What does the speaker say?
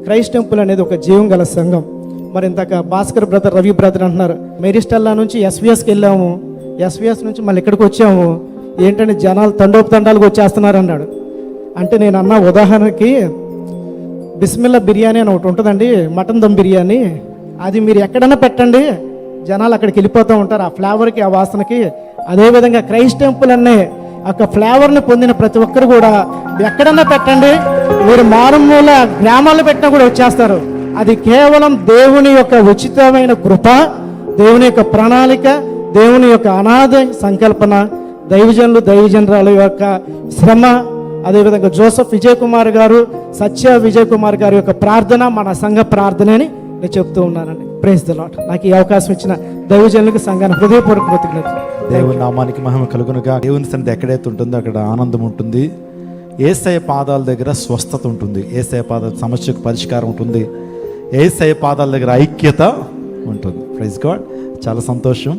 Christ temple అనేది ఒక జీవం గల సంఘం. మరి ఇందాక భాస్కర్ బ్రదర్, రవి బ్రదర్ అంటున్నారు, మెరిస్టల్లా నుంచి ఎస్విఎస్కి వెళ్ళాము, ఎస్విఎస్ నుంచి మళ్ళీ ఇక్కడికి వచ్చాము, ఏంటంటే జనాలు తండోపతండాలకు వచ్చేస్తున్నారు అన్నాడు. అంటే నేను అన్న ఉదాహరణకి బిస్మిల్లా బిర్యానీ అని ఒకటి ఉంటుందండి, మటన్ దమ్ బిర్యానీ, అది మీరు ఎక్కడైనా పెట్టండి జనాలు అక్కడికి వెళ్ళిపోతూ ఉంటారు, ఆ ఫ్లేవర్కి, ఆ వాసనకి. అదేవిధంగా క్రైస్ట్ టెంపుల్ అనే ఒక ఫ్లేవర్ని పొందిన ప్రతి ఒక్కరు కూడా ఎక్కడన్నా పెట్టండి, మీరు మారుమూల గ్రామాల్లో పెట్టినా కూడా వచ్చేస్తారు. అది కేవలం దేవుని యొక్క ఉచితమైన కృప, దేవుని యొక్క ప్రణాళిక, దేవుని యొక్క అనాథ సంకల్పన, దైవజనులు దైవజనరాల యొక్క శ్రమ, అదేవిధంగా జోసెఫ్ విజయ్ కుమార్ గారు, సత్య విజయ్ కుమార్ గారి యొక్క ప్రార్థన మన సంఘ ప్రార్థన అని నేను చెప్తూ ఉన్నానండి. Praise the lord. నాకు ఈ అవకాశం ఇచ్చిన దైవజనులకు సంఘానికి హృదయపూర్వక కృతజ్ఞతలు. దేవుని నామానికి మహిమ కలుగునుగా. దేవుని సన్నిధి ఎక్కడైతే ఉంటుందో అక్కడ ఆనందం ఉంటుంది. యేసయ్య పాదాల దగ్గర స్వస్థత ఉంటుంది, యేసయ్య పాదాల సమస్యకు పరిష్కారం ఉంటుంది, యేసయ్య పాదాల దగ్గర ఐక్యత ఉంటుంది. Praise God. చాలా సంతోషం.